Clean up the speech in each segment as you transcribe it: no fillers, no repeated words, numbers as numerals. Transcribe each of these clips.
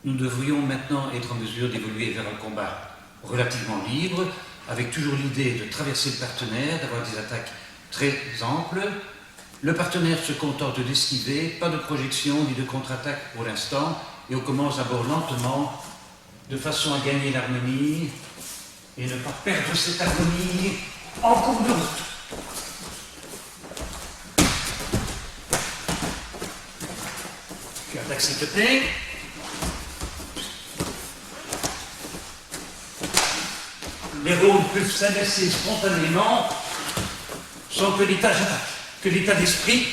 Nous devrions maintenant être en mesure d'évoluer vers un combat relativement libre, avec toujours l'idée de traverser le partenaire, d'avoir des attaques très amples. Le partenaire se contente d'esquiver, pas de projection ni de contre-attaque pour l'instant, et on commence d'abord lentement, de façon à gagner l'harmonie et ne pas perdre cette harmonie en cours de route. Tu attaques s'il te plaît. Les rôles peuvent s'inverser spontanément sans que l'état d'esprit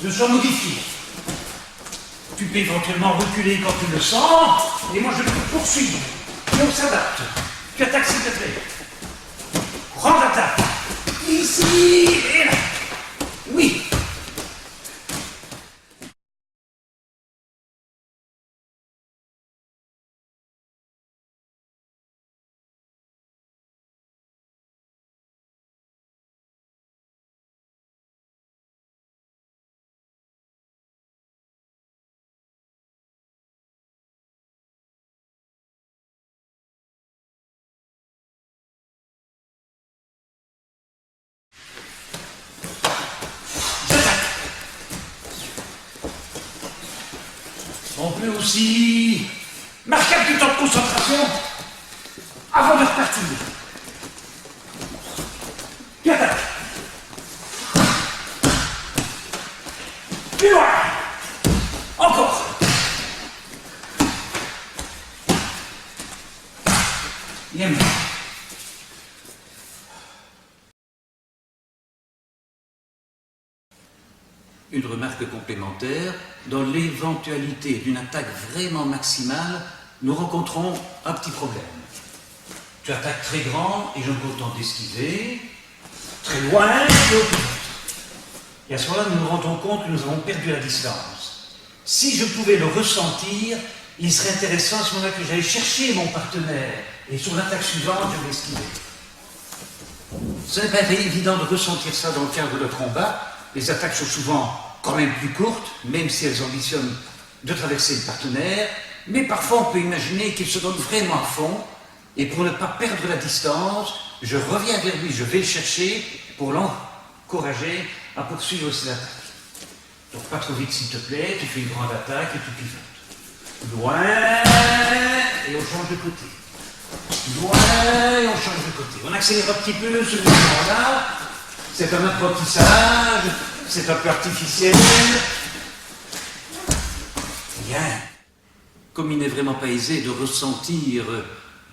ne soit modifié. Tu peux éventuellement reculer quand tu le sens, et moi je peux poursuivre. Et on s'adapte. Tu attaques s'il te plaît. Grande attaque. Ici et là. Oui. On peut aussi marquer un petit temps de concentration avant de repartir. Tu attaques. Plus loin. Encore. Bien. Une remarque complémentaire, dans l'éventualité d'une attaque vraiment maximale, nous rencontrons un petit problème. Tu attaques très grand et je me contente d'esquiver, très loin et au plus vite. Et à ce moment-là, nous nous rendons compte que nous avons perdu la distance. Si je pouvais le ressentir, il serait intéressant à ce moment-là que j'aille chercher mon partenaire et sur l'attaque suivante, je vais l'esquiver. Ce n'est pas évident de ressentir ça dans le cadre de combat. Les attaques sont souvent quand même plus courtes, même si elles ambitionnent de traverser le partenaire, mais parfois on peut imaginer qu'il se donne vraiment à fond, et pour ne pas perdre la distance, je reviens vers lui, je vais le chercher pour l'encourager à poursuivre ses attaques. Donc pas trop vite s'il te plaît, tu fais une grande attaque et tu pivotes. Loin, et on change de côté. Loin, et on change de côté. On accélère un petit peu ce mouvement-là. C'est un apprentissage, c'est un peu artificiel. Bien. Comme il n'est vraiment pas aisé de ressentir,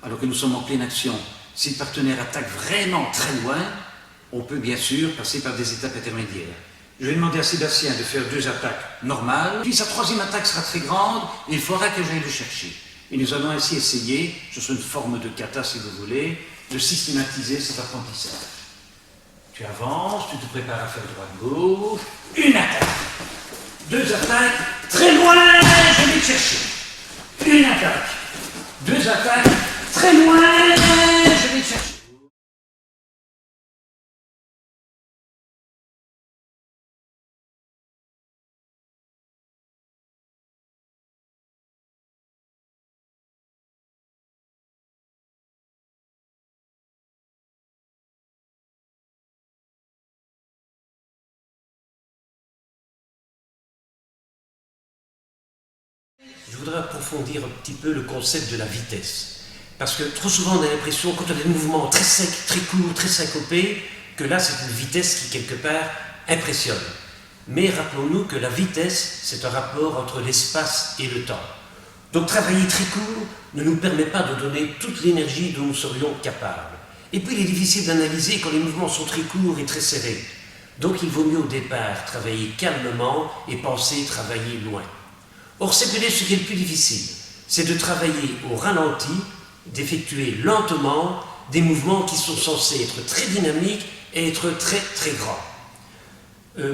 alors que nous sommes en pleine action, si le partenaire attaque vraiment très loin, on peut bien sûr passer par des étapes intermédiaires. Je vais demander à Sébastien de faire 2 attaques normales, puis sa 3e attaque sera très grande, et il faudra que j'aille le chercher. Et nous allons ainsi essayer, ce sera une forme de kata si vous voulez, de systématiser cet apprentissage. Tu avances, tu te prépares à faire droite-gauche, une attaque, 2 attaques, très loin, je vais te chercher. Une attaque, 2 attaques, très loin, je vais te chercher. Je voudrais approfondir un petit peu le concept de la vitesse. Parce que trop souvent on a l'impression, quand on a des mouvements très secs, très courts, très syncopés, que là c'est une vitesse qui quelque part impressionne. Mais rappelons-nous que la vitesse, c'est un rapport entre l'espace et le temps. Donc travailler très court ne nous permet pas de donner toute l'énergie dont nous serions capables. Et puis il est difficile d'analyser quand les mouvements sont très courts et très serrés. Donc il vaut mieux au départ travailler calmement et penser travailler loin. Or, c'est peut-être ce qui est le plus difficile, c'est de travailler au ralenti, d'effectuer lentement des mouvements qui sont censés être très dynamiques et être très très grands.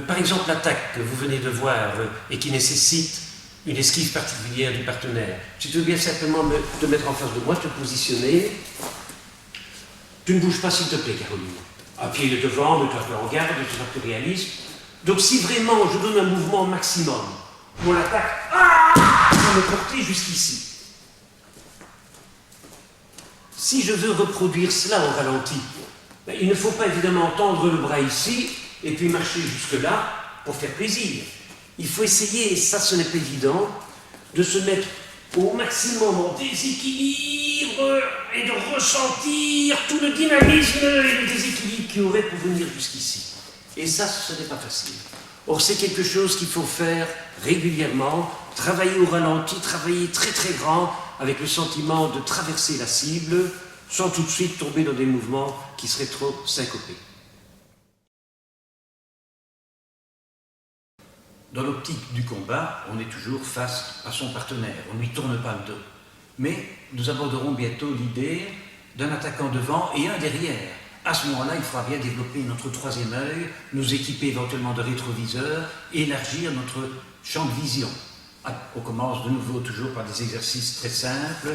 Par exemple, l'attaque que vous venez de voir et qui nécessite une esquive particulière du partenaire. Si tu veux bien simplement te mettre en face de moi, te positionner. Tu ne bouges pas s'il te plaît, Caroline. Un pied de devant, mets-toi un peu en garde, tu seras plus réaliste. Donc si vraiment je donne un mouvement maximum, mon attaque va me porter jusqu'ici. si je veux reproduire cela au ralenti, ben, il ne faut pas évidemment tendre le bras ici et puis marcher jusque-là pour faire plaisir. Il faut essayer, et ça ce n'est pas évident, de se mettre au maximum en déséquilibre et de ressentir tout le dynamisme et le déséquilibre qu'il y aurait pour venir jusqu'ici. Et ça, ce n'est pas facile. Or, c'est quelque chose qu'il faut faire régulièrement, travailler au ralenti, travailler très très grand, avec le sentiment de traverser la cible, sans tout de suite tomber dans des mouvements qui seraient trop syncopés. Dans l'optique du combat, on est toujours face à son partenaire, on ne lui tourne pas le dos. Mais nous aborderons bientôt l'idée d'un attaquant devant et un derrière. À ce moment-là, il faudra bien développer notre troisième œil, nous équiper éventuellement de rétroviseurs, et élargir notre champ de vision. On commence de nouveau toujours par des exercices très simples.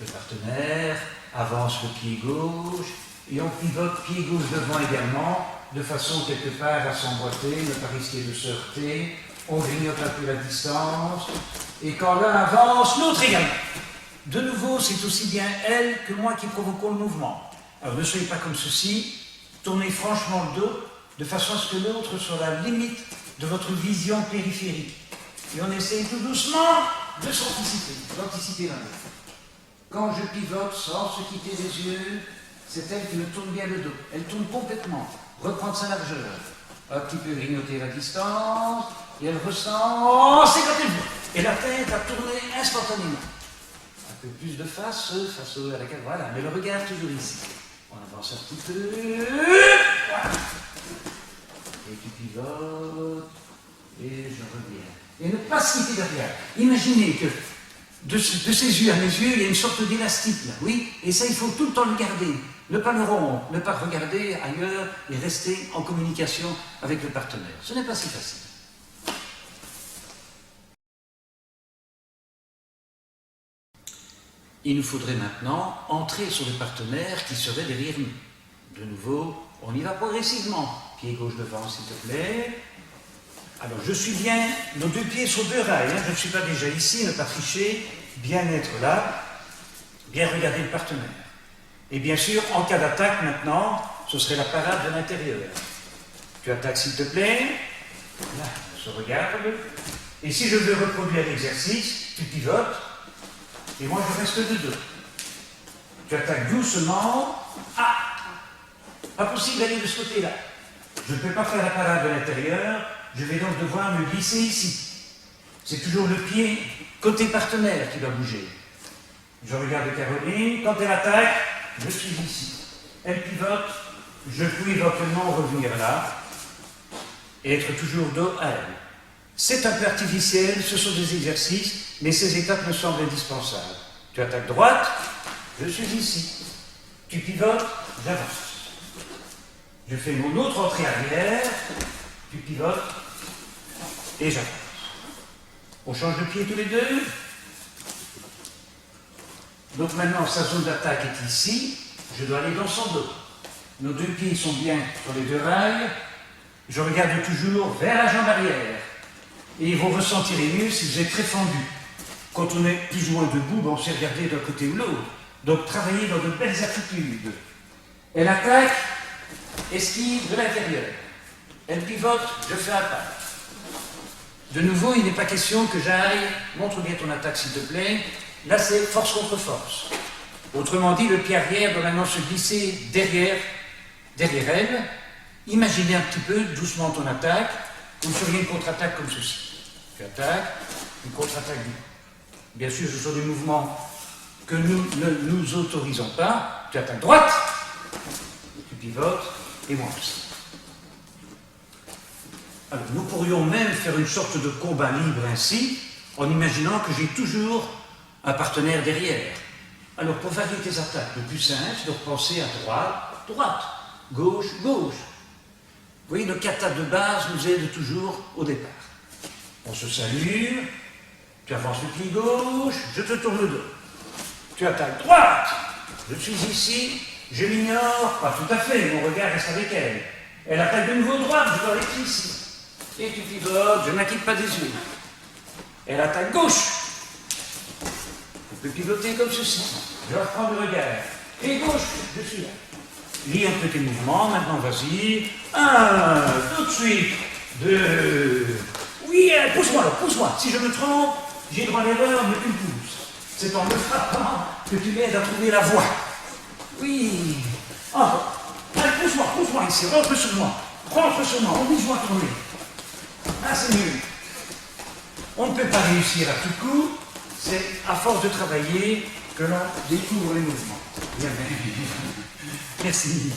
Le partenaire avance le pied gauche, et on pivote pied gauche devant également, de façon quelque part à s'emboîter, ne pas risquer de se heurter. On grignote un peu la distance, et quand l'un avance, l'autre également. De nouveau, c'est aussi bien elle que moi qui provoquons le mouvement. Alors ne soyez pas comme ceci, tournez franchement le dos, de façon à ce que l'autre soit à la limite de votre vision périphérique. Et on essaye tout doucement de s'anticiper, d'anticiper l'un l'autre. Quand je pivote sans se quitter les yeux, c'est elle qui me tourne bien le dos. Elle tourne complètement, reprendre sa largeur. Un petit peu grignoter la distance, et elle ressent, c'est quand elle veut. Et la tête a tourné instantanément. Un peu plus de face à laquelle, voilà, mais le regard toujours ici. On avance un petit peu, voilà. Et tu pivotes, et je reviens. Et ne pas se quitter derrière. Imaginez que de ses yeux à mes yeux, il y a une sorte d'élastique là, oui, et ça il faut tout le temps le garder. Ne pas le rompre, ne pas regarder ailleurs et rester en communication avec le partenaire. Ce n'est pas si facile. Il nous faudrait maintenant entrer sur le partenaire qui serait derrière nous. De nouveau, on y va progressivement. Pied gauche devant, s'il te plaît. Alors, je suis bien, nos deux pieds sur deux rails. Je ne suis pas déjà ici, ne pas tricher, bien être là, bien regarder le partenaire. Et bien sûr, en cas d'attaque maintenant, ce serait la parade de l'intérieur. Tu attaques, s'il te plaît. Là, on se regarde. Et si je veux reproduire l'exercice, tu pivotes. Et moi, je reste de dos. Tu attaques doucement. Ah! Pas possible d'aller de ce côté-là. Je ne peux pas faire la parade de l'intérieur. Je vais donc devoir me glisser ici. C'est toujours le pied côté partenaire qui va bouger. Je regarde Caroline. Quand elle attaque, je suis ici. Elle pivote. Je peux éventuellement revenir là. Et être toujours dos à elle. C'est un peu artificiel, ce sont des exercices, mais ces étapes me semblent indispensables. Tu attaques droite, je suis ici. Tu pivotes, j'avance. Je fais mon autre entrée arrière, tu pivotes, et j'avance. On change de pied tous les deux. Donc maintenant, sa zone d'attaque est ici, je dois aller dans son dos. Nos deux pieds sont bien sur les deux rails. Je regarde toujours vers la jambe arrière. Et vous ressentirez mieux si vous êtes très fendu. Quand on est plus ou moins debout, on sait regarder d'un côté ou l'autre. Donc travaillez dans de belles attitudes. Elle attaque, esquive de l'intérieur. Elle pivote, je fais un pas. De nouveau, il n'est pas question que j'aille, montre bien ton attaque s'il te plaît. Là, c'est force contre force. Autrement dit, le pied arrière doit maintenant se glisser derrière elle. Imaginez un petit peu doucement ton attaque. Vous feriez une contre-attaque comme ceci. Tu attaques, une contre-attaque. Bien sûr, ce sont des mouvements que nous ne nous autorisons pas. Tu attaques droite, tu pivotes, et moi aussi. Alors, nous pourrions même faire une sorte de combat libre ainsi, en imaginant que j'ai toujours un partenaire derrière. Alors, pour varier tes attaques, le plus simple, c'est de repenser à droite, droite, gauche, gauche. Vous voyez, le kata de base nous aide toujours au départ. On se salue, tu avances le pied gauche, je te tourne le dos. Tu attaques droite, je suis ici, je l'ignore, pas tout à fait, mon regard reste avec elle. Elle attaque de nouveau droite, je dois aller ici. Et tu pivotes, je ne la quitte pas des yeux. Elle attaque gauche. On peut pivoter comme ceci. Je reprends le regard. Et gauche, je suis là. Lis un petit mouvement, maintenant vas-y. 1, tout de suite. 2. Oui, pousse-moi alors, pousse-moi. Si je me trompe, j'ai droit à l'erreur, mais tu me pousses. C'est en me frappant que tu m'aides à trouver la voie. Oui. Oh. Allez, pousse-moi ici, rentre sur moi. Rentre sur moi, oblige-moi à tourner. Ah, c'est mieux. On ne peut pas réussir à tout coup, c'est à force de travailler que l'on découvre les mouvements. Bien, bien. Merci.